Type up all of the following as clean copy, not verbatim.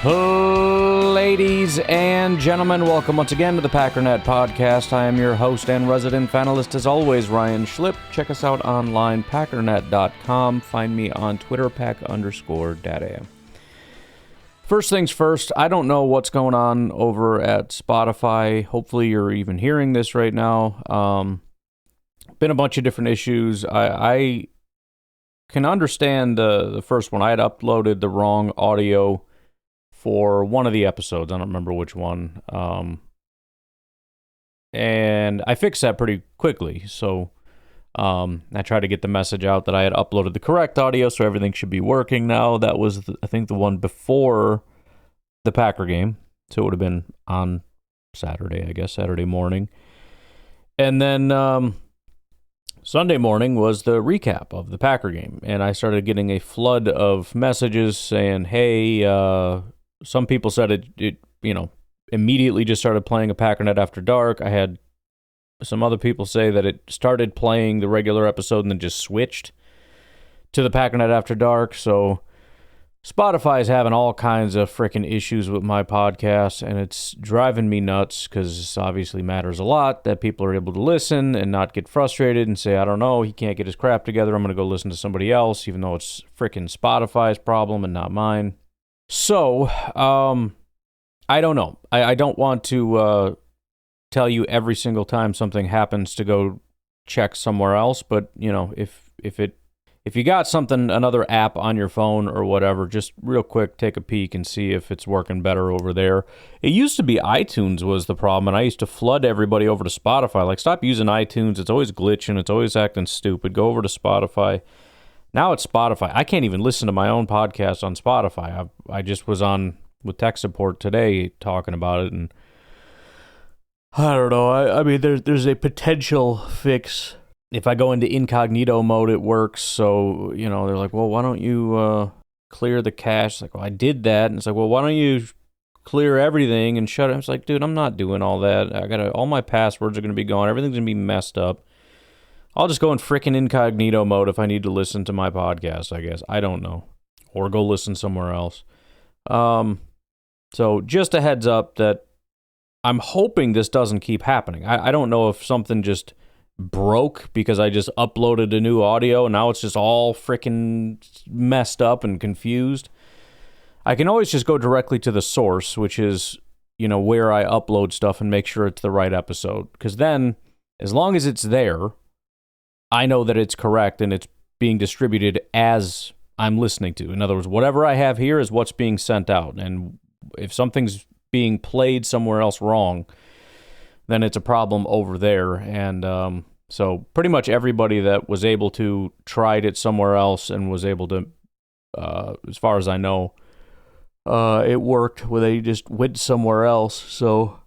Ladies and gentlemen, welcome once again to the Packernet Podcast. I am your host and resident panelist, as always, Ryan Schlip. Check us out online, packernet.com. Find me on Twitter, pack_data. First things first, I don't know what's going on over at Spotify. Hopefully you're even hearing this right now. Been a bunch of different issues. I can understand the first one. I had uploaded the wrong audio for one of the episodes. I don't remember which one. And I fixed that pretty quickly. So I tried to get the message out that I had uploaded the correct audio, so everything should be working now. That was, I think, the one before the Packer game. So it would have been on Saturday, I guess, Saturday morning. And then Sunday morning was the recap of the Packer game. And I started getting a flood of messages saying, hey, some people said it immediately just started playing a Packernet After Dark. I had some other people say that it started playing the regular episode and then just switched to the Packernet After Dark. So Spotify is having all kinds of freaking issues with my podcast, and it's driving me nuts because this obviously matters a lot that people are able to listen and not get frustrated and say, I don't know, he can't get his crap together, I'm going to go listen to somebody else, even though it's freaking Spotify's problem and not mine. So, I don't know. I don't want to tell you every single time something happens to go check somewhere else, but if you got something, another app on your phone or whatever, just real quick take a peek and see if it's working better over there. It used to be iTunes was the problem, and I used to flood everybody over to Spotify. Like, stop using iTunes. It's always glitching. It's always acting stupid. Go over to Spotify. Now it's Spotify. I can't even listen to my own podcast on Spotify. I just was on with tech support today talking about it, and I don't know. I mean, there's a potential fix. If I go into incognito mode, it works. So, they're like, well, why don't you clear the cache? It's like, well, I did that. And it's like, well, why don't you clear everything and shut it? It's like, dude, I'm not doing all that. All my passwords are going to be gone. Everything's going to be messed up. I'll just go in frickin' incognito mode if I need to listen to my podcast, I guess. I don't know. Or go listen somewhere else. So just a heads up that I'm hoping this doesn't keep happening. I don't know if something just broke because I just uploaded a new audio and now it's just all frickin' messed up and confused. I can always just go directly to the source, which is, where I upload stuff, and make sure it's the right episode. Because then, as long as it's there, I know that it's correct and it's being distributed as I'm listening to. In other words, whatever I have here is what's being sent out. And if something's being played somewhere else wrong, then it's a problem over there. And so pretty much everybody that was able to tried it somewhere else and was able to, as far as I know, it worked where they just went somewhere else. So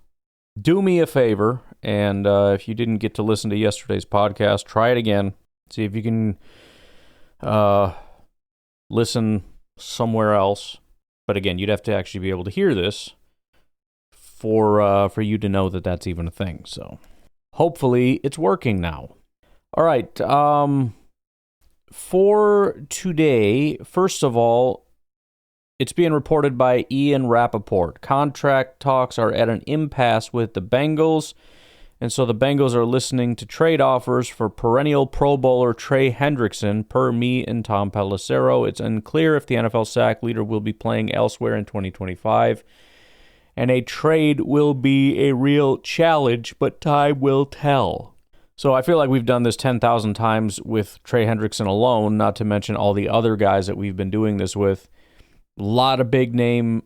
do me a favor, and if you didn't get to listen to yesterday's podcast, try it again. See if you can listen somewhere else. But again, you'd have to actually be able to hear this for you to know that that's even a thing. So hopefully it's working now. All right. For today, first of all, it's being reported by Ian Rappaport. Contract talks are at an impasse with the Bengals, and so the Bengals are listening to trade offers for perennial Pro Bowler Trey Hendrickson, per me and Tom Pelissero. It's unclear if the NFL sack leader will be playing elsewhere in 2025, and a trade will be a real challenge, but time will tell. So I feel like we've done this 10,000 times with Trey Hendrickson alone, not to mention all the other guys that we've been doing this with. A lot of big-name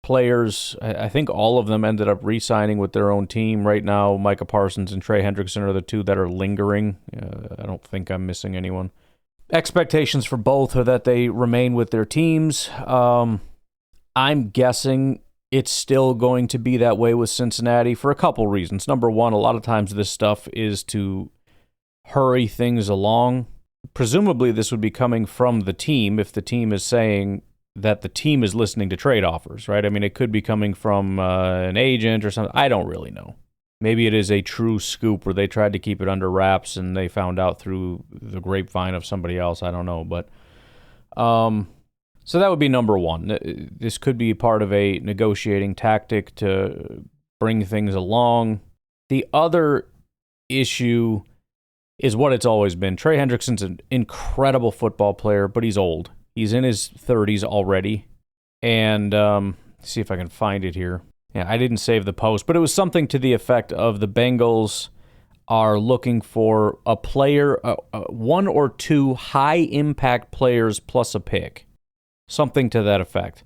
players. I think all of them ended up re-signing with their own team. Right now, Micah Parsons and Trey Hendrickson are the two that are lingering. I don't think I'm missing anyone. Expectations for both are that they remain with their teams. I'm guessing it's still going to be that way with Cincinnati for a couple reasons. Number one, a lot of times this stuff is to hurry things along. Presumably, this would be coming from the team if the team is saying that the team is listening to trade offers, right? I mean, it could be coming from an agent or something. I don't really know. Maybe it is a true scoop where they tried to keep it under wraps and they found out through the grapevine of somebody else. I don't know. But So that would be number one. This could be part of a negotiating tactic to bring things along. The other issue is what it's always been. Trey Hendrickson's an incredible football player, but he's old. He's in his 30s already. And see if I can find it here. Yeah, I didn't save the post, but it was something to the effect of the Bengals are looking for a player, one or two high-impact players plus a pick. Something to that effect.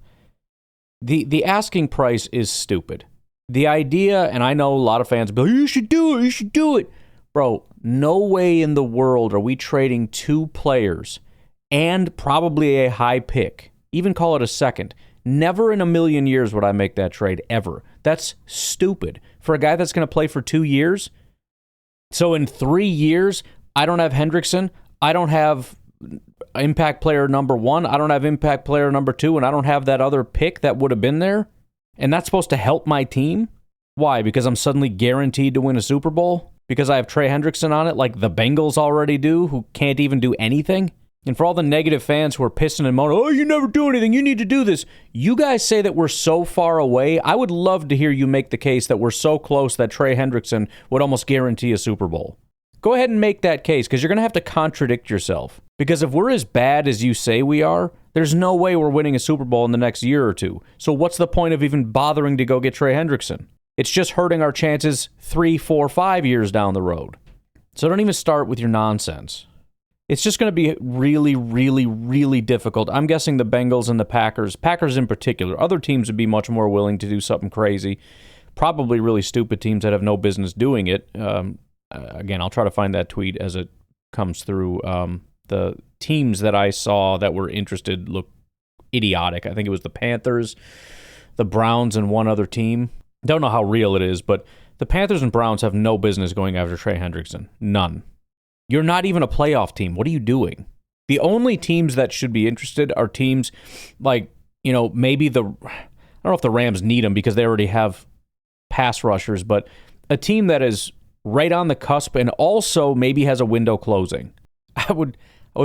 The asking price is stupid. The idea, and I know a lot of fans be like, you should do it. Bro, no way in the world are we trading two players and probably a high pick. Even call it a second. Never in a million years would I make that trade, ever. That's stupid. For a guy that's going to play for 2 years, so in 3 years, I don't have Hendrickson, I don't have impact player number 1, I don't have impact player number 2, and I don't have that other pick that would have been there, and that's supposed to help my team? Why? Because I'm suddenly guaranteed to win a Super Bowl? Because I have Trey Hendrickson on it like the Bengals already do, who can't even do anything? And for all the negative fans who are pissing and moaning, oh, you never do anything, you need to do this. You guys say that we're so far away. I would love to hear you make the case that we're so close that Trey Hendrickson would almost guarantee a Super Bowl. Go ahead and make that case, because you're going to have to contradict yourself. Because if we're as bad as you say we are, there's no way we're winning a Super Bowl in the next year or two. So what's the point of even bothering to go get Trey Hendrickson? It's just hurting our chances 3, 4, 5 years down the road. So don't even start with your nonsense. It's just going to be really, really, really difficult. I'm guessing the Bengals and the Packers in particular, other teams would be much more willing to do something crazy. Probably really stupid teams that have no business doing it. Again, I'll try to find that tweet as it comes through. The teams that I saw that were interested look idiotic. I think it was the Panthers, the Browns, and one other team. Don't know how real it is, but the Panthers and Browns have no business going after Trey Hendrickson. None. You're not even a playoff team. What are you doing? The only teams that should be interested are teams like, maybe I don't know if the Rams need them because they already have pass rushers, but a team that is right on the cusp and also maybe has a window closing. I would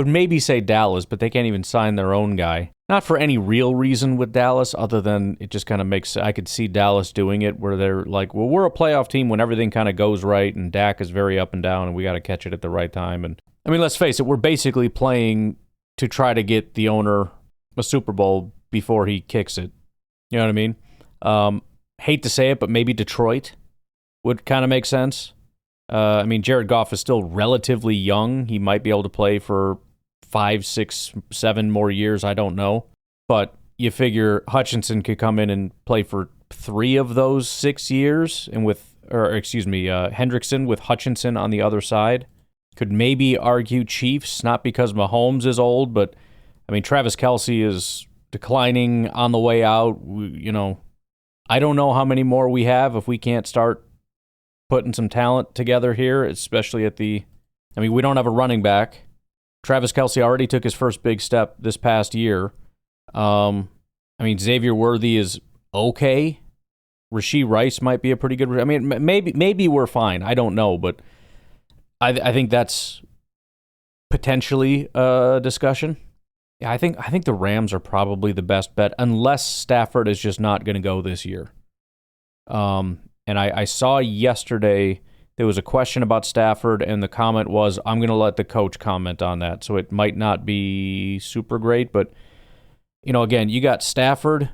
maybe say Dallas, but they can't even sign their own guy. Not for any real reason with Dallas, other than it just kind of makes, I could see Dallas doing it where they're like, well, we're a playoff team when everything kind of goes right and Dak is very up and down and we got to catch it at the right time. And I mean, let's face it, we're basically playing to try to get the owner a Super Bowl before he kicks it. You know what I mean? Hate to say it, but maybe Detroit would kind of make sense. I mean, Jared Goff is still relatively young. He might be able to play for 5, 6, 7 more years. I don't know. But you figure Hutchinson could come in and play for 3 of those 6 years, and Hendrickson with Hutchinson on the other side. Could maybe argue Chiefs, not because Mahomes is old, but I mean, Travis Kelce is declining on the way out. I don't know how many more we have if we can't start putting some talent together here, especially we don't have a running back. Travis Kelce already took his first big step this past year. Xavier Worthy is okay. Rashee Rice might be a pretty good. I mean, maybe we're fine. I don't know, but I think that's potentially a discussion. Yeah, I think the Rams are probably the best bet unless Stafford is just not going to go this year. And I saw yesterday there was a question about Stafford, and the comment was, I'm going to let the coach comment on that. So it might not be super great, but, again, you got Stafford,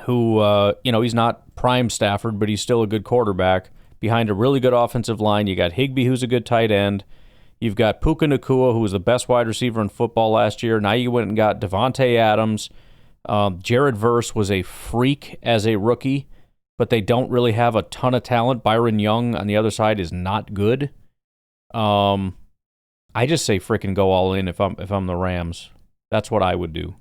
who, he's not prime Stafford, but he's still a good quarterback, behind a really good offensive line. You got Higbee, who's a good tight end. You've got Puka Nacua, who was the best wide receiver in football last year. Now you went and got Devontae Adams. Jared Verse was a freak as a rookie, but they don't really have a ton of talent. Byron Young on the other side is not good. I just say freaking go all in if I'm the Rams. That's what I would do.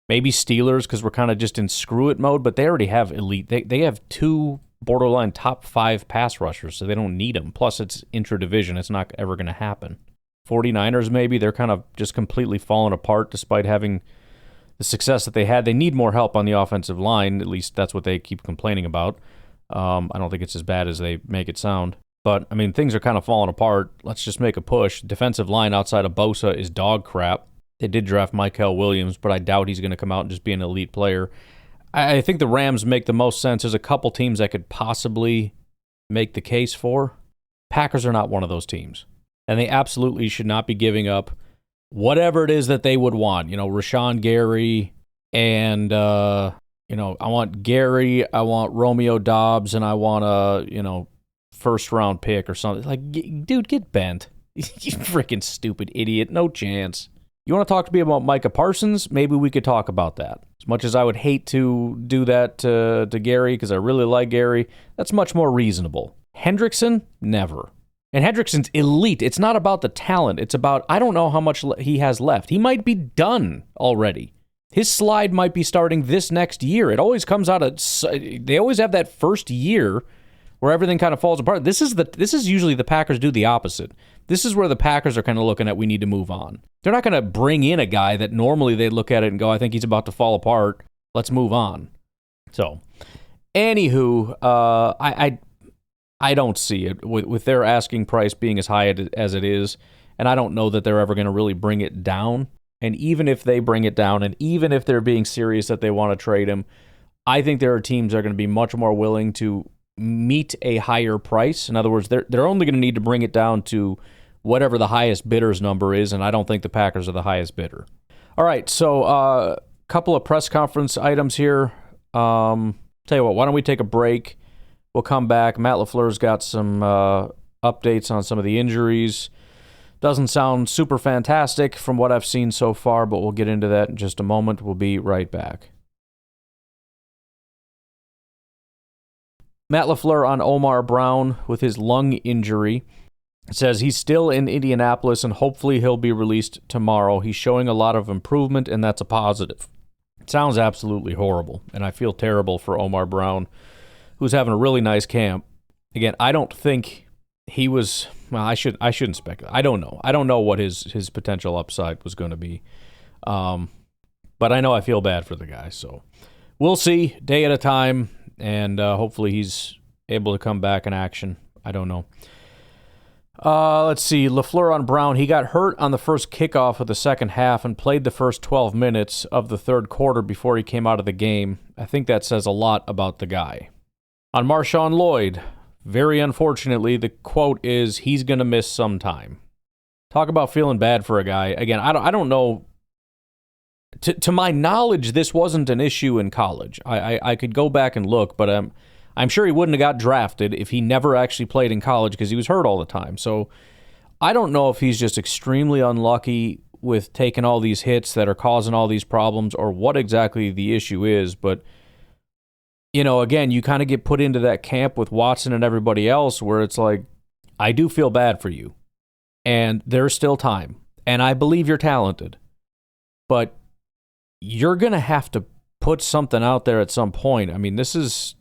Maybe Steelers because we're kind of just in screw it mode, but they already have elite. They have 2 borderline top 5 pass rushers, so they don't need them. Plus, it's intra-division. It's not ever going to happen. 49ers maybe, they're kind of just completely falling apart despite having the success that they had. They need more help on the offensive line. At least that's what they keep complaining about. I don't think it's as bad as they make it sound. But, things are kind of falling apart. Let's just make a push. Defensive line outside of Bosa is dog crap. They did draft Mykel Williams, but I doubt he's going to come out and just be an elite player. I think the Rams make the most sense. There's a couple teams I could possibly make the case for. Packers are not one of those teams. And they absolutely should not be giving up whatever it is that they would want. Rashawn Gary and, I want Gary, I want Romeo Doubs, and I want a, first-round pick or something. Like, dude, get bent. You freaking stupid idiot. No chance. You want to talk to me about Micah Parsons? Maybe we could talk about that. As much as I would hate to do that to Gary, because I really like Gary, that's much more reasonable. Hendrickson? Never. And Hendrickson's elite. It's not about the talent. It's about, I don't know how much he has left. He might be done already. His slide might be starting this next year. It always comes out of, they always have that first year where everything kind of falls apart. This is usually the Packers do the opposite. This is where the Packers are kind of looking at, we need to move on. They're not going to bring in a guy that normally they look at it and go, I think he's about to fall apart. Let's move on. So, anywho, I don't see it with their asking price being as high as it is, and I don't know that they're ever going to really bring it down. And even if they bring it down, and even if they're being serious that they want to trade him, I think there are teams that are going to be much more willing to meet a higher price. In other words, they're only going to need to bring it down to whatever the highest bidder's number is, and I don't think the Packers are the highest bidder. All right, so a couple of press conference items here. Tell you what, why don't we take a break? We'll come back. Matt LaFleur's got some updates on some of the injuries. Doesn't sound super fantastic from what I've seen so far, but we'll get into that in just a moment. We'll be right back. Matt LaFleur on Omar Brown with his lung injury. Says he's still in Indianapolis and hopefully he'll be released tomorrow. He's showing a lot of improvement, and that's a positive. It sounds absolutely horrible, and I feel terrible for Omar Brown, who's having a really nice camp. Again, I don't think he was, well, I shouldn't speculate. I don't know. I don't know what his potential upside was going to be. But I know I feel bad for the guy, so we'll see, day at a time, and hopefully he's able to come back in action. I don't know. Let's see. LaFleur on Brown. He got hurt on the first kickoff of the second half and played the first 12 minutes of the third quarter before he came out of the game. I think that says a lot about the guy. On Marshawn Lloyd, very unfortunately, the quote is, he's going to miss some time. Talk about feeling bad for a guy. Again, I don't know. To my knowledge, this wasn't an issue in college. I could go back and look, but I'm sure he wouldn't have got drafted if he never actually played in college because he was hurt all the time. So I don't know if he's just extremely unlucky with taking all these hits that are causing all these problems or what exactly the issue is. But, again, you kind of get put into that camp with Watson and everybody else where it's like, I do feel bad for you. And there's still time. And I believe you're talented. But you're going to have to put something out there at some point. I mean, this is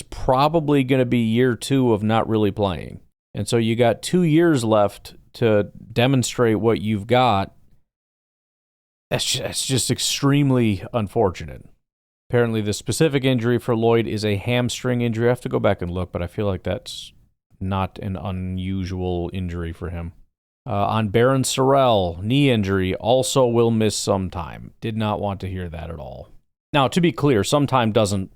probably going to be year 2 of not really playing. And so you got 2 years left to demonstrate what you've got. That's just extremely unfortunate. Apparently the specific injury for Lloyd is a hamstring injury. I have to go back and look, but I feel like that's not an unusual injury for him. On Baron Sorrell, knee injury, also will miss some time. Did not want to hear that at all. Now, to be clear, sometime doesn't...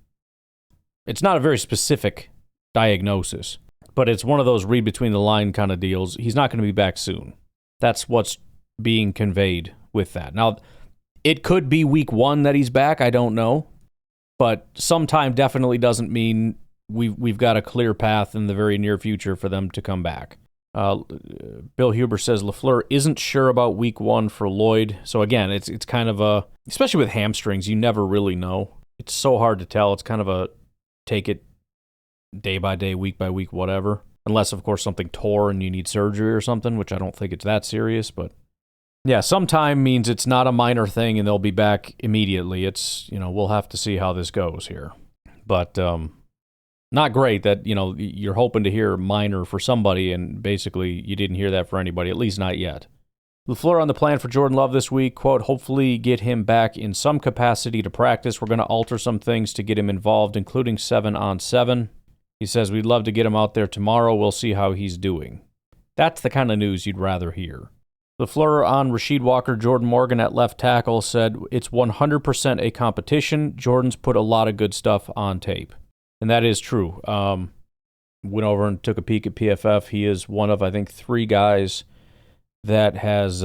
It's not a very specific diagnosis, but it's one of those read between the line kind of deals. He's not going to be back soon. That's what's being conveyed with that. Now, it could be week 1 that he's back. I don't know. But sometime definitely doesn't mean we've got a clear path in the very near future for them to come back. Bill Huber says LaFleur isn't sure about week 1 for Lloyd. So again, it's kind of a, especially with hamstrings, you never really know. It's so hard to tell. It's kind of a take it day by day, week by week, whatever. Unless, of course, something tore and you need surgery or something, which I don't think it's that serious. But yeah, sometime means it's not a minor thing and they'll be back immediately. It's, we'll have to see how this goes here. But not great that, you're hoping to hear minor for somebody and basically you didn't hear that for anybody, at least not yet. LaFleur on the plan for Jordan Love this week, quote, hopefully get him back in some capacity to practice. We're going to alter some things to get him involved, including 7-on-7. He says we'd love to get him out there tomorrow. We'll see how he's doing. That's the kind of news you'd rather hear. LaFleur on Rasheed Walker, Jordan Morgan at left tackle said it's 100% a competition. Jordan's put a lot of good stuff on tape. And that is true. Went over and took a peek at PFF. He is one of, I think, 3 guys that has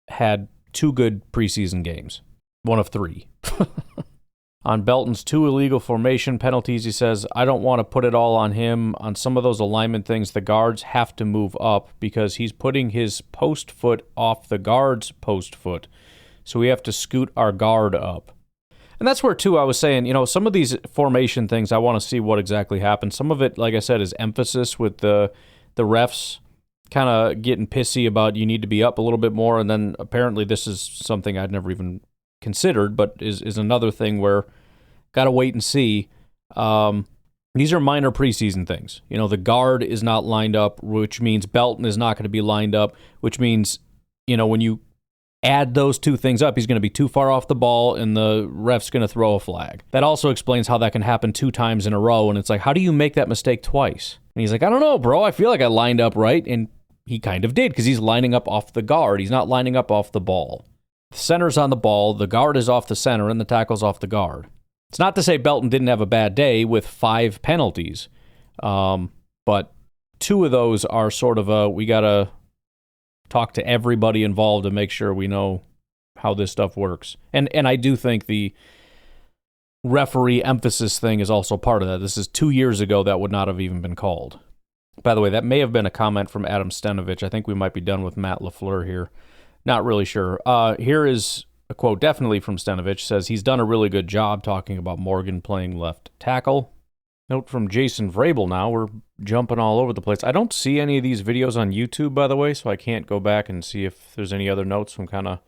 had 2 good preseason games. One of 3. On Belton's 2 illegal formation penalties, he says, I don't want to put it all on him. On some of those alignment things, the guards have to move up because he's putting his post foot off the guard's post foot. So we have to scoot our guard up. And that's where, too, I was saying, some of these formation things, I want to see what exactly happens. Some of it, like I said, is emphasis with the refs kind of getting pissy about you need to be up a little bit more. And then apparently this is something I'd never even considered, but is another thing where got to wait and see. These are minor preseason things. The guard is not lined up, which means Belton is not going to be lined up, which means, when you add those 2 things up, he's going to be too far off the ball and the ref's going to throw a flag. That also explains how that can happen 2 times in a row. And it's like, how do you make that mistake twice? And he's like, I don't know, bro. I feel like I lined up right. And he kind of did because he's lining up off the guard. He's not lining up off the ball. The center's on the ball, the guard is off the center, and the tackle's off the guard. It's not to say Belton didn't have a bad day with 5 penalties, but 2 of those are sort of we got to talk to everybody involved to make sure we know how this stuff works. And I do think the referee emphasis thing is also part of that. This is 2 years ago that would not have even been called. By the way, that may have been a comment from Adam Stenovich. I think we might be done with Matt LaFleur here. Not really sure. Here is a quote definitely from Stenovich. Says he's done a really good job talking about Morgan playing left tackle. Note from Jason Vrabel now. We're jumping all over the place. I don't see any of these videos on YouTube, by the way, so I can't go back and see if there's any other notes. I'm kind of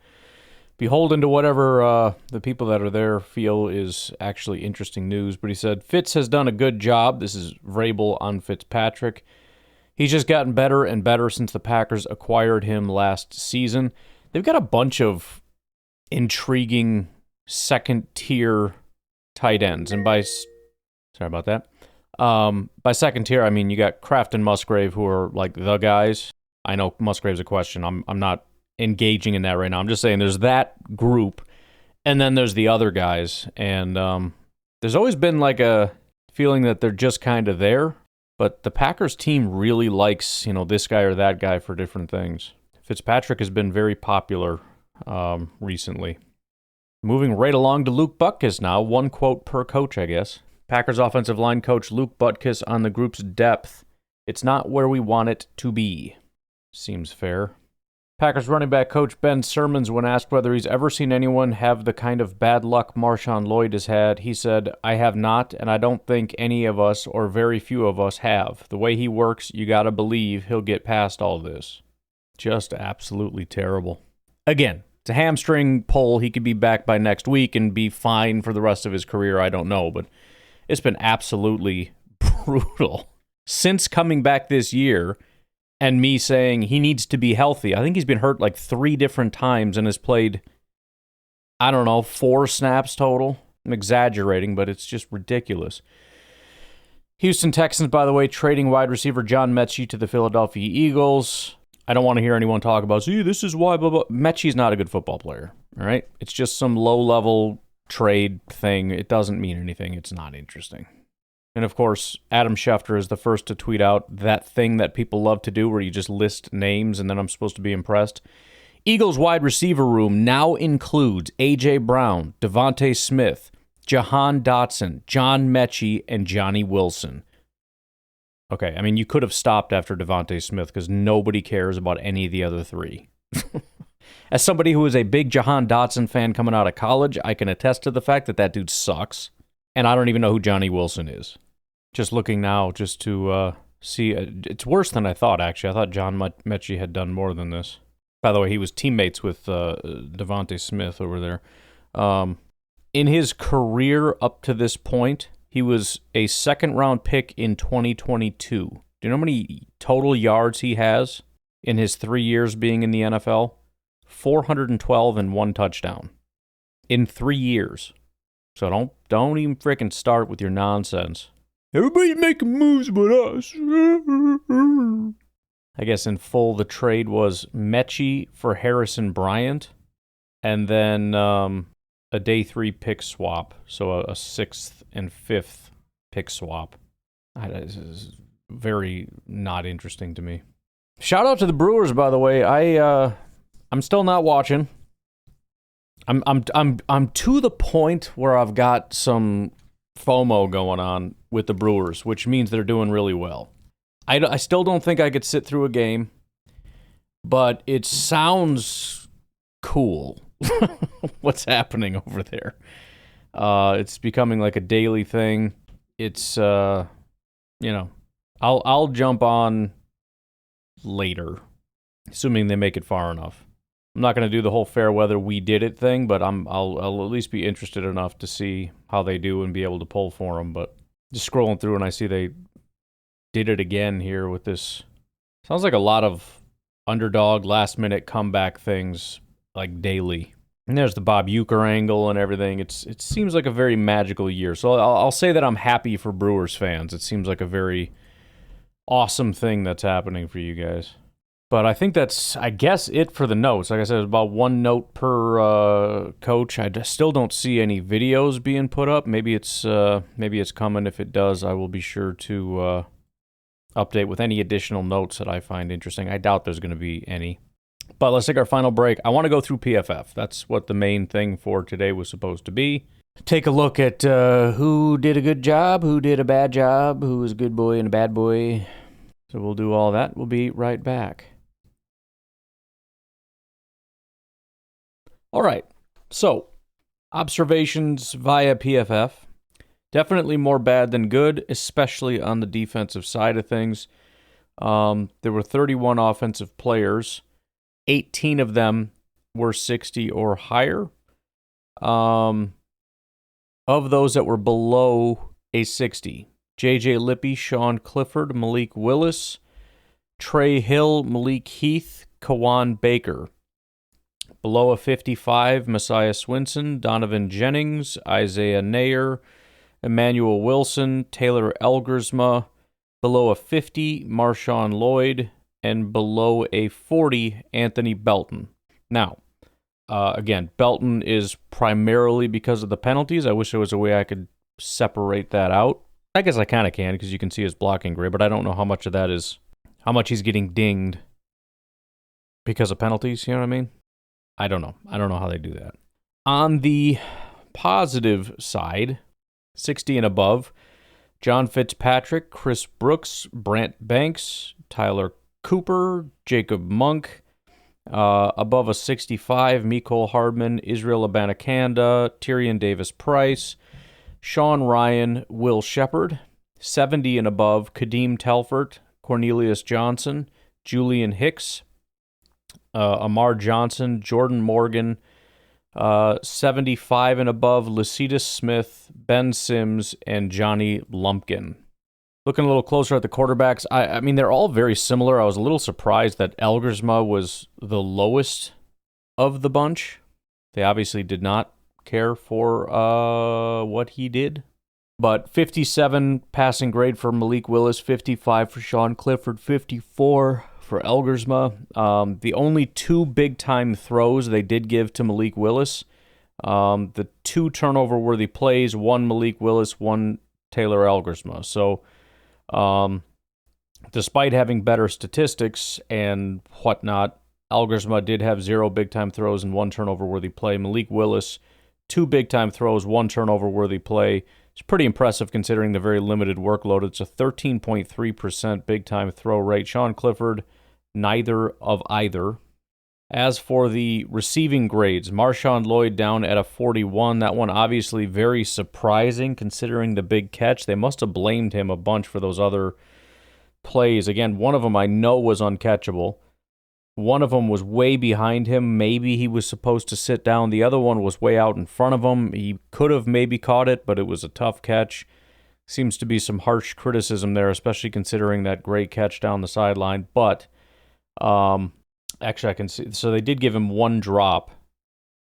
beholden to whatever the people that are there feel is actually interesting news. But he said, Fitz has done a good job. This is Vrabel on Fitzpatrick. He's just gotten better and better since the Packers acquired him last season. They've got a bunch of intriguing second-tier tight ends. And by second tier, I mean you got Kraft and Musgrave, who are like the guys. I know Musgrave's a question. I'm not engaging in that right now. I'm just saying there's that group, and then there's the other guys. And there's always been like a feeling that they're just kind of there. But the Packers team really likes, this guy or that guy for different things. Fitzpatrick has been very popular recently. Moving right along to Luke Butkus now. 1 quote per coach, I guess. Packers offensive line coach Luke Butkus on the group's depth. It's not where we want it to be. Seems fair. Packers running back coach Ben Sermons, when asked whether he's ever seen anyone have the kind of bad luck Marshawn Lloyd has had, he said, I have not, and I don't think any of us or very few of us have. The way he works, you gotta believe he'll get past all this. Just absolutely terrible. Again, it's a hamstring pull. He could be back by next week and be fine for the rest of his career. I don't know, but it's been absolutely brutal. Since coming back this year, and me saying he needs to be healthy. I think he's been hurt like 3 different times and has played, 4 snaps total. I'm exaggerating, but it's just ridiculous. Houston Texans, by the way, trading wide receiver John Mechie to the Philadelphia Eagles. I don't want to hear anyone talk about, see, this is why, blah, blah. Mechie's not a good football player, all right? It's just some low-level trade thing. It doesn't mean anything. It's not interesting. And, of course, Adam Schefter is the first to tweet out that thing that people love to do where you just list names and then I'm supposed to be impressed. Eagles wide receiver room now includes A.J. Brown, Devontae Smith, Jahan Dotson, John Mechie, and Johnny Wilson. Okay, I mean, you could have stopped after Devontae Smith because nobody cares about any of the other 3. As somebody who is a big Jahan Dotson fan coming out of college, I can attest to the fact that that dude sucks. And I don't even know who Johnny Wilson is. Just looking now just to see. It's worse than I thought, actually. I thought John Mechie had done more than this. By the way, he was teammates with Devontae Smith over there. In his career up to this point, he was a second-round pick in 2022. Do you know how many total yards he has in his 3 years being in the NFL? 412 and 1 touchdown. In 3 years. So don't even freaking start with your nonsense. Everybody's making moves but us. I guess in full, the trade was Mechie for Harrison Bryant, and then a day 3 pick swap, so a 6th and 5th pick swap. This is very not interesting to me. Shout out to the Brewers, by the way. I'm still not watching. I'm to the point where I've got some FOMO going on with the Brewers, which means they're doing really well. I still don't think I could sit through a game, but it sounds cool what's happening over there. It's becoming like a daily thing. It's I'll jump on later, assuming they make it far enough. I'm not going to do the whole fair weather we did it thing, but I'll at least be interested enough to see how they do and be able to pull for them. But just scrolling through and I see they did it again here with this. Sounds like a lot of underdog last minute comeback things like daily. And there's the Bob Uecker angle and everything. It seems like a very magical year. So I'll say that I'm happy for Brewers fans. It seems like a very awesome thing that's happening for you guys. But I think that's, I guess, it for the notes. Like I said, it's about 1 note per coach. I still don't see any videos being put up. Maybe it's coming. If it does, I will be sure to update with any additional notes that I find interesting. I doubt there's going to be any. But let's take our final break. I want to go through PFF. That's what the main thing for today was supposed to be. Take a look at who did a good job, who did a bad job, who was a good boy and a bad boy. So we'll do all that. We'll be right back. All right. So, observations via PFF. Definitely more bad than good, especially on the defensive side of things. There were 31 offensive players. 18 of them were 60 or higher. Of those that were below a 60, J.J. Lippy, Sean Clifford, Malik Willis, Trey Hill, Malik Heath, Kawan Baker. Below a 55, Messiah Swinson, Donovan Jennings, Isaiah Nair, Emmanuel Wilson, Taylor Elgersma. Below a 50, Marshawn Lloyd, and below a 40, Anthony Belton. Now, again, Belton is primarily because of the penalties. I wish there was a way I could separate that out. I guess I kind of can because you can see his blocking grade, but I don't know how much of that is, how much he's getting dinged because of penalties, you know what I mean? I don't know. I don't know how they do that. On the positive side, 60 and above, John Fitzpatrick, Chris Brooks, Brant Banks, Tyler Cooper, Jacob Monk. Above a 65, Mecole Hardman, Israel Abanikanda, Tyrion Davis-Price, Sean Ryan, Will Shepard. 70 and above, Kadeem Telfort, Cornelius Johnson, Julian Hicks, Amar Johnson, Jordan Morgan. 75 and above, Lycidas Smith, Ben Sims, and Johnny Lumpkin. Looking a little closer at the quarterbacks, I mean, they're all very similar. I was a little surprised that Elgersma was the lowest of the bunch. They obviously did not care for what he did. But 57 passing grade for Malik Willis, 55 for Sean Clifford, 54 for Elgersma. The only 2 big-time throws they did give to Malik Willis, the 2 turnover-worthy plays, 1 Malik Willis, 1 Taylor Elgersma. So, despite having better statistics and whatnot, Elgersma did have 0 big-time throws and 1 turnover-worthy play. Malik Willis, 2 big-time throws, 1 turnover-worthy play. It's pretty impressive considering the very limited workload. It's a 13.3% big-time throw rate. Sean Clifford, neither of either. As for the receiving grades, Marshawn Lloyd down at a 41. That one obviously very surprising considering the big catch. They must have blamed him a bunch for those other plays. Again, one of them I know was uncatchable. One of them was way behind him. Maybe he was supposed to sit down. The other one was way out in front of him. He could have maybe caught it, but it was a tough catch. Seems to be some harsh criticism there, especially considering that great catch down the sideline. But actually, I can see. So they did give him 1 drop.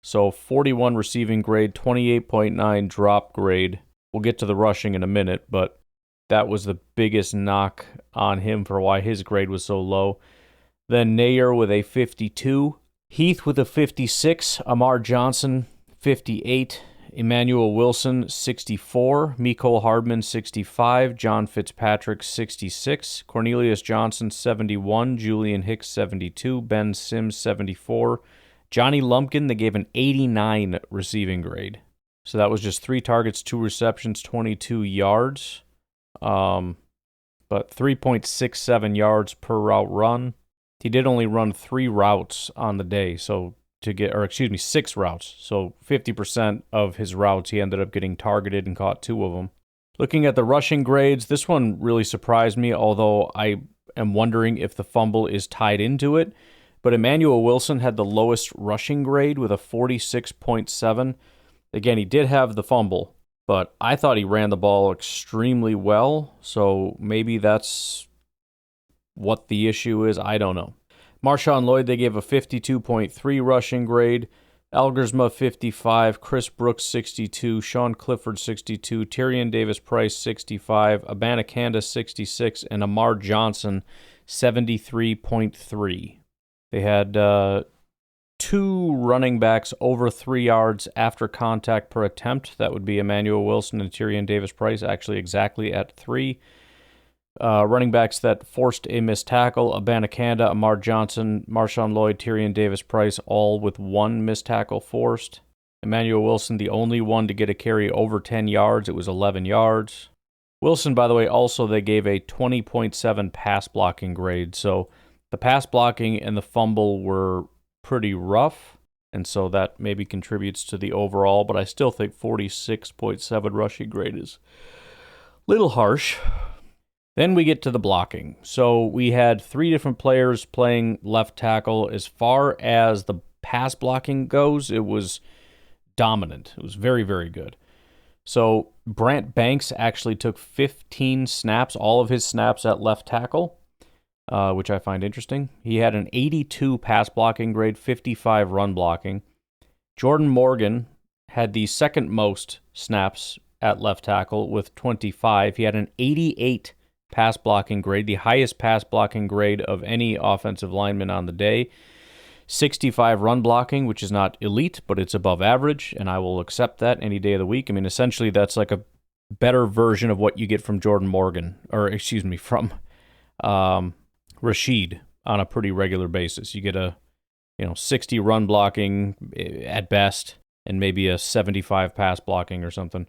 So 41 receiving grade, 28.9 drop grade. We'll get to the rushing in a minute, but that was the biggest knock on him for why his grade was so low. Then Nair with a 52. Heath with a 56. Amar Johnson, 58. Emmanuel Wilson, 64. Mecole Hardman, 65. John Fitzpatrick, 66. Cornelius Johnson, 71. Julian Hicks, 72. Ben Sims, 74. Johnny Lumpkin, they gave an 89 receiving grade. So that was just 3 targets, 2 receptions, 22 yards. But 3.67 yards per route run. He did only run 3 routes on the day, 6 routes. So 50% of his routes, he ended up getting targeted and caught 2 of them. Looking at the rushing grades, this one really surprised me, although I am wondering if the fumble is tied into it. But Emmanuel Wilson had the lowest rushing grade with a 46.7. Again, he did have the fumble, but I thought he ran the ball extremely well, so maybe that's what the issue is. I don't know. Marshawn Lloyd, they gave a 52.3 rushing grade. Algersma, 55. Chris Brooks, 62. Sean Clifford, 62. Tyrion Davis-Price, 65. Abanikanda, 66. And Amar Johnson, 73.3. They had 2 running backs over 3 yards after contact per attempt. That would be Emmanuel Wilson and Tyrion Davis-Price, actually exactly at 3. Running backs that forced a missed tackle, Abanikanda, Amar Johnson, Marshawn Lloyd, Tyrion Davis-Price, all with 1 missed tackle forced. Emmanuel Wilson, the only one to get a carry over 10 yards. It was 11 yards. Wilson, by the way, also they gave a 20.7 pass blocking grade. So the pass blocking and the fumble were pretty rough, and so that maybe contributes to the overall, but I still think 46.7 rushing grade is a little harsh. Then we get to the blocking. So we had 3 different players playing left tackle. As far as the pass blocking goes, it was dominant. It was very, very good. So Brant Banks actually took 15 snaps, all of his snaps at left tackle, which I find interesting. He had an 82 pass blocking grade, 55 run blocking. Jordan Morgan had the second most snaps at left tackle with 25. He had an 88 pass blocking grade, the highest pass blocking grade of any offensive lineman on the day. 65 run blocking, which is not elite, but it's above average, and I will accept that any day of the week. I mean, essentially, that's like a better version of what you get from Jordan Morgan, from Rashid on a pretty regular basis. You get a 60 run blocking at best, and maybe a 75 pass blocking or something.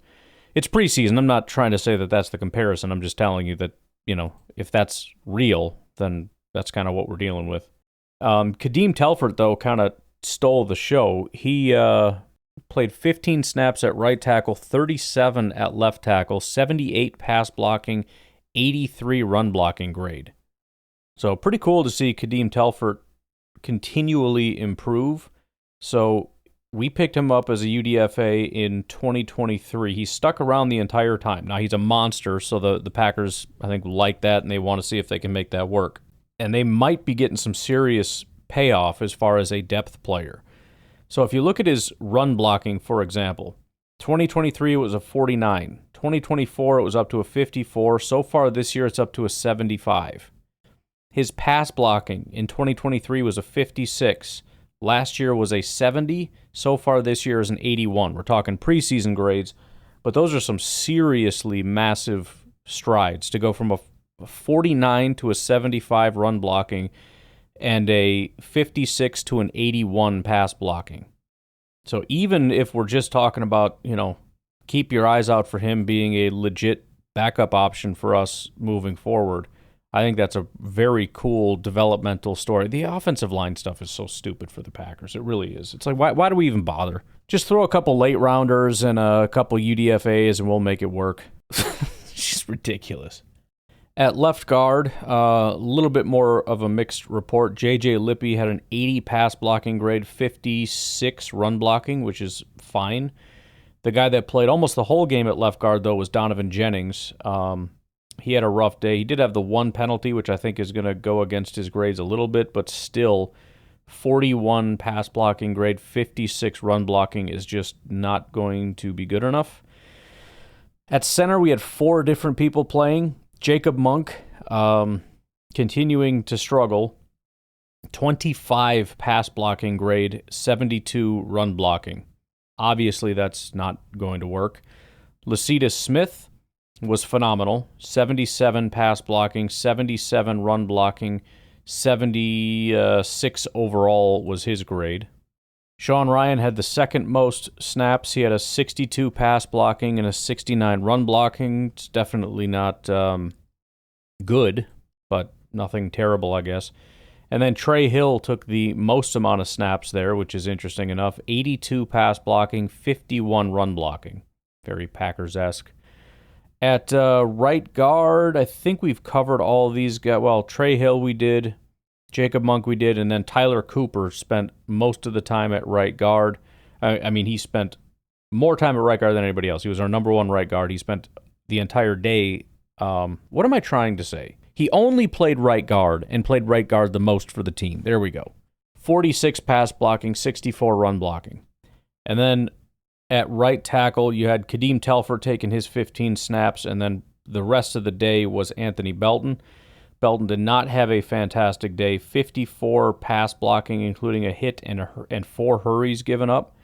It's preseason. I'm not trying to say that that's the comparison. I'm just telling you that, if that's real, then that's kind of what we're dealing with. Kadeem Telford, though, kind of stole the show. He played 15 snaps at right tackle, 37 at left tackle, 78 pass blocking, 83 run blocking grade. So pretty cool to see Kadeem Telford continually improve. So we picked him up as a UDFA in 2023. He stuck around the entire time. Now, he's a monster, so the Packers, I think, like that, and they want to see if they can make that work. And they might be getting some serious payoff as far as a depth player. So if you look at his run blocking, for example, 2023 it was a 49. 2024 it was up to a 54. So far this year it's up to a 75. His pass blocking in 2023 was a 56. Last year was a 70. So far this year is an 81. We're talking preseason grades, but those are some seriously massive strides to go from a 49 to a 75 run blocking and a 56 to an 81 pass blocking. So even if we're just talking about, keep your eyes out for him being a legit backup option for us moving forward, I think that's a very cool developmental story. The offensive line stuff is so stupid for the Packers. It really is. It's like, why do we even bother? Just throw a couple late rounders and a couple UDFAs and we'll make it work. It's just ridiculous. At left guard, a little bit more of a mixed report. J.J. Lippy had an 80 pass blocking grade, 56 run blocking, which is fine. The guy that played almost the whole game at left guard, though, was Donovan Jennings. He had a rough day. He did have the one penalty, which I think is going to go against his grades a little bit, but still, 41 pass blocking grade, 56 run blocking is just not going to be good enough. At center, we had 4 different people playing. Jacob Monk, continuing to struggle. 25 pass blocking grade, 72 run blocking. Obviously, that's not going to work. Lecitus Smith was phenomenal. 77 pass blocking, 77 run blocking, 76 overall was his grade. Sean Ryan had the second most snaps. He had a 62 pass blocking and a 69 run blocking. It's definitely not good, but nothing terrible, I guess. And then Trey Hill took the most amount of snaps there, which is interesting enough. 82 pass blocking, 51 run blocking. Very Packers-esque. At right guard, I think we've covered all of these guys. Well, Trey Hill we did, Jacob Monk we did, and then Tyler Cooper spent most of the time at right guard. I mean, he spent more time at right guard than anybody else. He was our number one right guard. He spent the entire day. What am I trying to say? He only played right guard and played right guard the most for the team. There we go. 46 pass blocking, 64 run blocking. And then at right tackle, you had Kadeem Telford taking his 15 snaps, and then the rest of the day was Anthony Belton. Belton did not have a fantastic day. 54 pass blocking, including a hit and 4 hurries given up.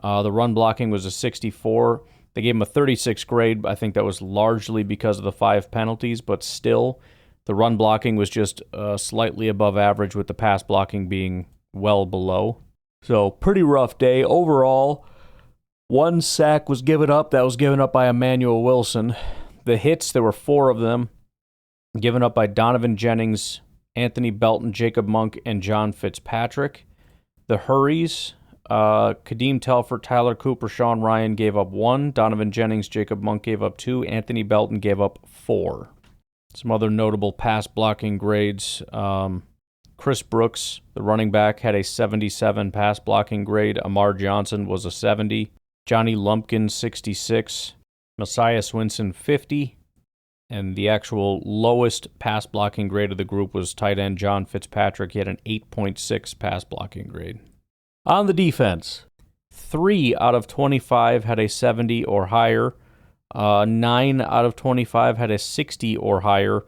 The run blocking was a 64. They gave him a 36 grade. I think that was largely because of the 5 penalties, but still, the run blocking was just slightly above average, with the pass blocking being well below. So, pretty rough day. Overall, 1 sack was given up. That was given up by Emmanuel Wilson. The hits, there were 4 of them, given up by Donovan Jennings, Anthony Belton, Jacob Monk, and John Fitzpatrick. The hurries, Kadeem Telford, Tyler Cooper, Sean Ryan gave up 1. Donovan Jennings, Jacob Monk gave up 2. Anthony Belton gave up 4. Some other notable pass blocking grades. Chris Brooks, the running back, had a 77 pass blocking grade. Amar Johnson was a 70. Johnny Lumpkin, 66. Messiah Swinson, 50. And the actual lowest pass blocking grade of the group was tight end John Fitzpatrick. He had an 8.6 pass blocking grade. On the defense, 3 out of 25 had a 70 or higher. 9 out of 25 had a 60 or higher.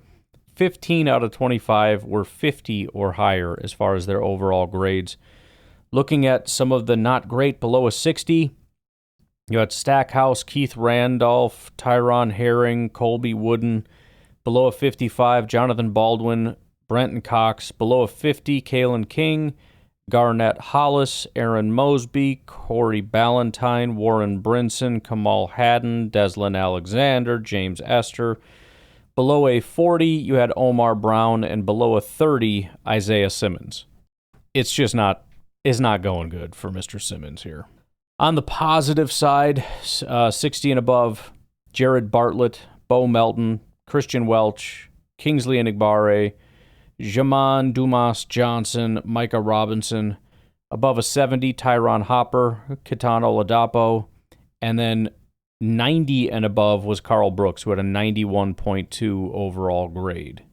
15 out of 25 were 50 or higher as far as their overall grades. Looking at some of the not great below a 60, you had Stackhouse, Keith Randolph, Tyron Herring, Colby Wooden. Below a 55, Jonathan Baldwin, Brenton Cox. Below a 50, Kalen King, Garnett Hollis, Aaron Mosby, Corey Ballantyne, Warren Brinson, Kamal Haddon, Deslin Alexander, James Esther. Below a 40, you had Omar Brown, and below a 30, Isaiah Simmons. It's not going good for Mr. Simmons here. On the positive side, 60 and above, Jared Bartlett, Bo Melton, Christian Welch, Kingsley Enagbare, Jaman Dumas Johnson, Micah Robinson. Above a 70, Tyron Hopper, Ketan Oladapo. And then 90 and above was Carl Brooks, who had a 91.2 overall grade.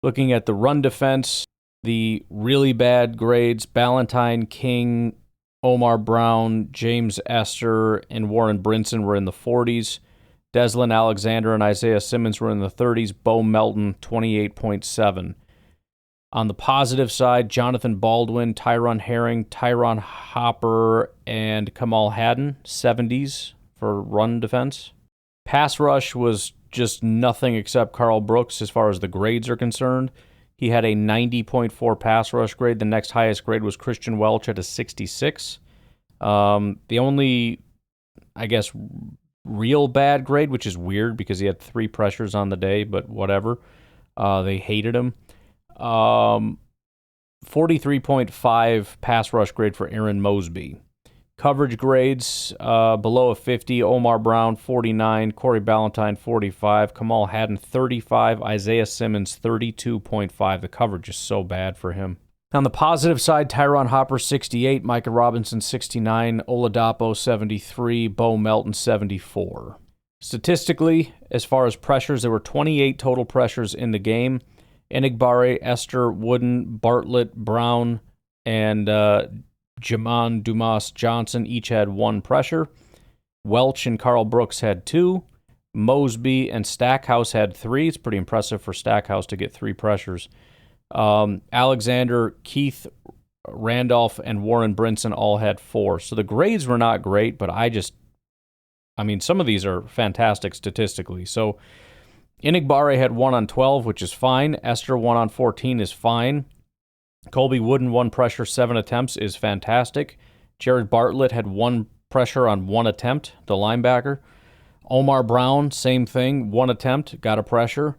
Looking at the run defense, the really bad grades, Ballantyne, King, Omar Brown, James Esther, and Warren Brinson were in the 40s. Deslin Alexander and Isaiah Simmons were in the 30s. Bo Melton, 28.7. On the positive side, Jonathan Baldwin, Tyron Herring, Tyron Hopper, and Kamal Haddon, 70s for run defense. Pass rush was just nothing except Carl Brooks as far as the grades are concerned. He had a 90.4 pass rush grade. The next highest grade was Christian Welch at a 66. The only, I guess, real bad grade, which is weird because he had 3 pressures on the day, but whatever. They hated him. 43.5 pass rush grade for Aaron Mosby. Coverage grades, below a 50, Omar Brown, 49, Corey Ballantyne, 45, Kamal Haddon, 35, Isaiah Simmons, 32.5. The coverage is so bad for him. On the positive side, Tyron Hopper, 68, Micah Robinson, 69, Oladapo, 73, Bo Melton, 74. Statistically, as far as pressures, there were 28 total pressures in the game. Enagbare, Esther, Wooden, Bartlett, Brown, and Jaman Dumas Johnson each had 1 pressure. Welch and Carl Brooks had 2. Mosby and Stackhouse had 3. It's pretty impressive for Stackhouse to get 3 pressures. Alexander, Keith Randolph, and Warren Brinson all had 4. So the grades were not great, but some of these are fantastic statistically. So Inigbare had 1 on 12, which is fine. Esther 1 on 14 is fine. Colby Wooden 1 pressure, 7 attempts is fantastic. Jared Bartlett had 1 pressure on 1 attempt, the linebacker. Omar Brown, same thing, 1 attempt, got a pressure.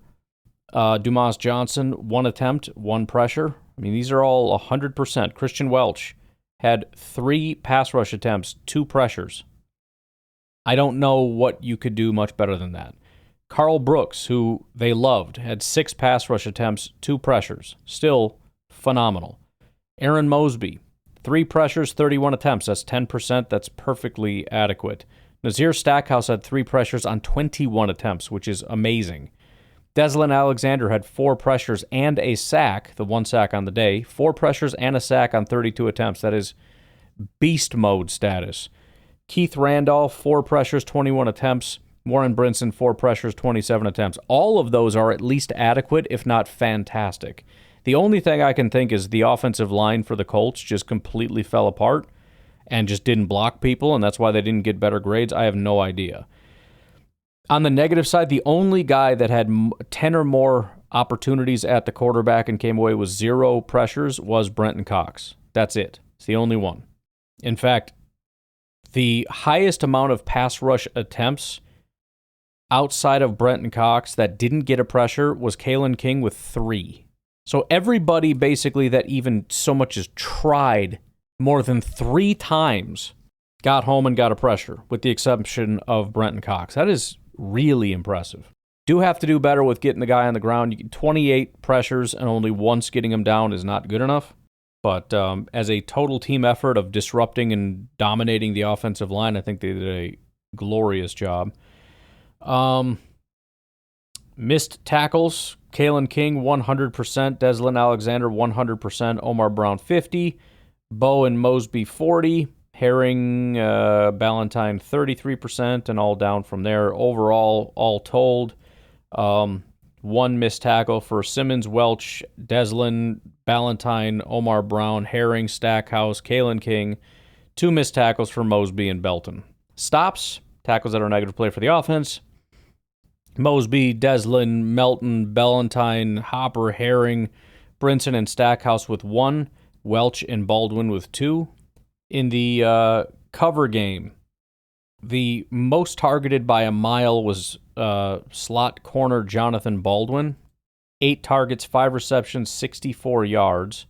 Dumas Johnson, 1 attempt, 1 pressure. These are all 100%. Christian Welch had 3 pass rush attempts, 2 pressures. I don't know what you could do much better than that. Carl Brooks, who they loved, had 6 pass rush attempts, 2 pressures. Still phenomenal. Aaron Mosby, 3 pressures, 31 attempts. That's 10%. That's perfectly adequate. Nazir Stackhouse had 3 pressures on 21 attempts, which is amazing. Deslin Alexander had 4 pressures and a sack, the 1 sack on the day. 4 pressures and a sack on 32 attempts. That is beast mode status. Keith Randolph, 4 pressures, 21 attempts. Warren Brinson, 4 pressures, 27 attempts. All of those are at least adequate, if not fantastic. The only thing I can think is the offensive line for the Colts just completely fell apart and just didn't block people, and that's why they didn't get better grades. I have no idea. On the negative side, the only guy that had 10 or more opportunities at the quarterback and came away with 0 pressures was Brenton Cox. That's it. It's the only one. In fact, the highest amount of pass rush attempts outside of Brenton Cox that didn't get a pressure was Kalen King with 3. So everybody basically that even so much as tried more than 3 times got home and got a pressure, with the exception of Brenton Cox. That is really impressive. Do have to do better with getting the guy on the ground. 28 pressures and only once getting him down is not good enough. But as a total team effort of disrupting and dominating the offensive line, I think they did a glorious job. Missed tackles, Kalen King 100%, Deslin Alexander 100%, Omar Brown 50%, Bowe and Mosby 40%, Herring, Ballantyne 33%, and all down from there. Overall, all told, 1 missed tackle for Simmons, Welch, Deslin, Ballantyne, Omar Brown, Herring, Stackhouse, Kalen King. 2 missed tackles for Mosby and Belton. Stops, tackles that are negative play for the offense. Mosby, Deslin, Melton, Ballantyne, Hopper, Herring, Brinson, and Stackhouse with 1. Welch and Baldwin with 2. In the cover game, the most targeted by a mile was slot corner Jonathan Baldwin. 8 targets, 5 receptions, 64 yards.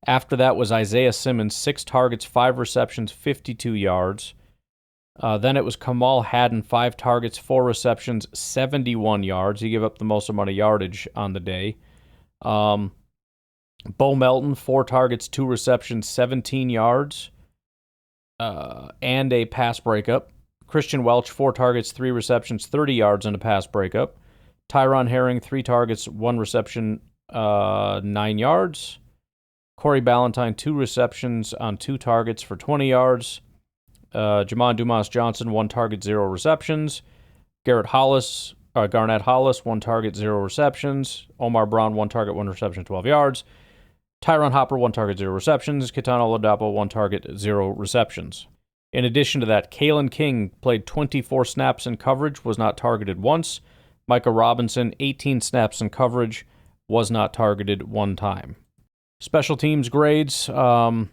After that was Isaiah Simmons, 6 targets, 5 receptions, 52 yards. Then it was Kamal Haddon, 5 targets, 4 receptions, 71 yards. He gave up the most amount of yardage on the day. Bo Melton, 4 targets, 2 receptions, 17 yards, and a pass breakup. Christian Welch, 4 targets, 3 receptions, 30 yards, and a pass breakup. Tyron Herring, 3 targets, 1 reception, 9 yards. Corey Ballantyne, 2 receptions on 2 targets for 20 yards. Jamon Dumas Johnson, 1 target, 0 receptions. Garnett Hollis, 1 target, 0 receptions. Omar Brown, 1 target, 1 reception, 12 yards. Tyron Hopper, 1 target, 0 receptions. Kitana Oladapo, 1 target, 0 receptions. In addition to that, Kalen King played 24 snaps in coverage, was not targeted once. Micah Robinson, 18 snaps in coverage, was not targeted 1 time. Special teams grades, on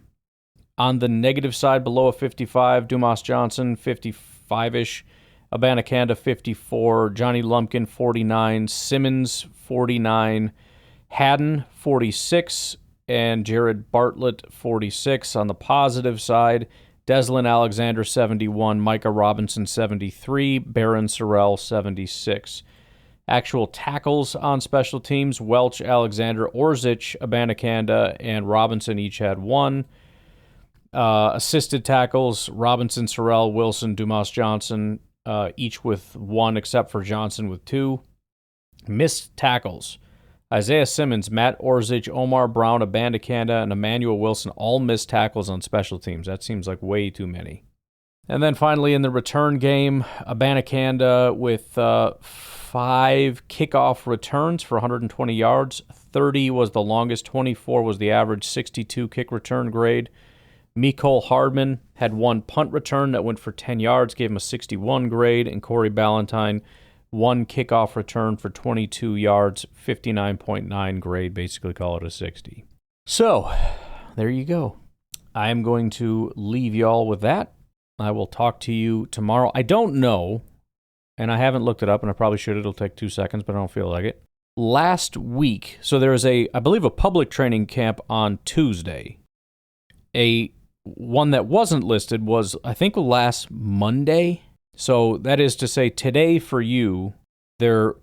the negative side, below a 55, Dumas Johnson, 55-ish. Abanikanda, 54. Johnny Lumpkin, 49. Simmons, 49. Haddon, 46. And Jared Bartlett, 46. On the positive side, Deslin Alexander, 71. Micah Robinson, 73. Baron Sorrell, 76. Actual tackles on special teams, Welch, Alexander, Orzic, Abanikanda, and Robinson each had 1. Assisted tackles, Robinson, Sorrell, Wilson, Dumas Johnson, each with 1, except for Johnson with 2. Missed tackles, Isaiah Simmons, Matt Orzic, Omar Brown, Abanikanda, and Emmanuel Wilson all missed tackles on special teams. That seems like way too many. And then finally in the return game, Abanikanda with 5 kickoff returns for 120 yards, 30 was the longest, 24 was the average, 62 kick return grade. Mecole Hardman had one punt return that went for 10 yards, gave him a 61 grade, and Corey Ballantyne, one kickoff return for 22 yards, 59.9 grade, basically call it a 60. So, there you go. I am going to leave y'all with that. I will talk to you tomorrow. I don't know, and I haven't looked it up, and I probably should. It'll take 2 seconds, but I don't feel like it. Last week, so there is I believe a public training camp on Tuesday. One that wasn't listed was, I think, last Monday. So that is to say, today for you, there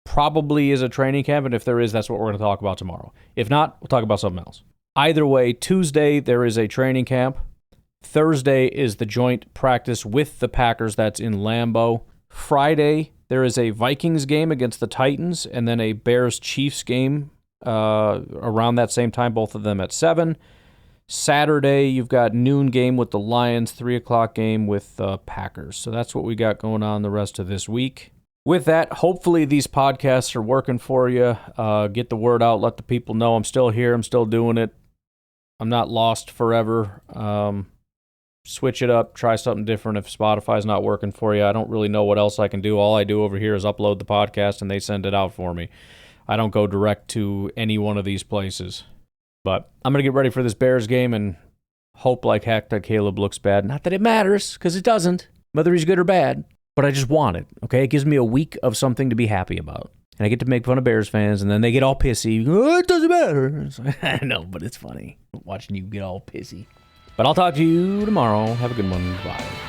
probably is a training camp, and if there is, that's what we're going to talk about tomorrow. If not, we'll talk about something else. Either way, Tuesday, there is a training camp. Thursday is the joint practice with the Packers. That's in Lambeau. Friday, there is a Vikings game against the Titans, and then a Bears-Chiefs game around that same time, both of them at 7. Saturday, you've got noon game with the Lions, 3 o'clock game with the Packers. So that's what we got going on the rest of this week. With that, hopefully these podcasts are working for you. Get the word out. Let the people know I'm still here. I'm still doing it. I'm not lost forever. Switch it up. Try something different if Spotify's not working for you. I don't really know what else I can do. All I do over here is upload the podcast, and they send it out for me. I don't go direct to any one of these places. But I'm going to get ready for this Bears game and hope like heck that Caleb looks bad. Not that it matters, because it doesn't, whether he's good or bad. But I just want it, okay? It gives me a week of something to be happy about. And I get to make fun of Bears fans, and then they get all pissy. Oh, it doesn't matter. I know, but it's funny watching you get all pissy. But I'll talk to you tomorrow. Have a good one. Bye.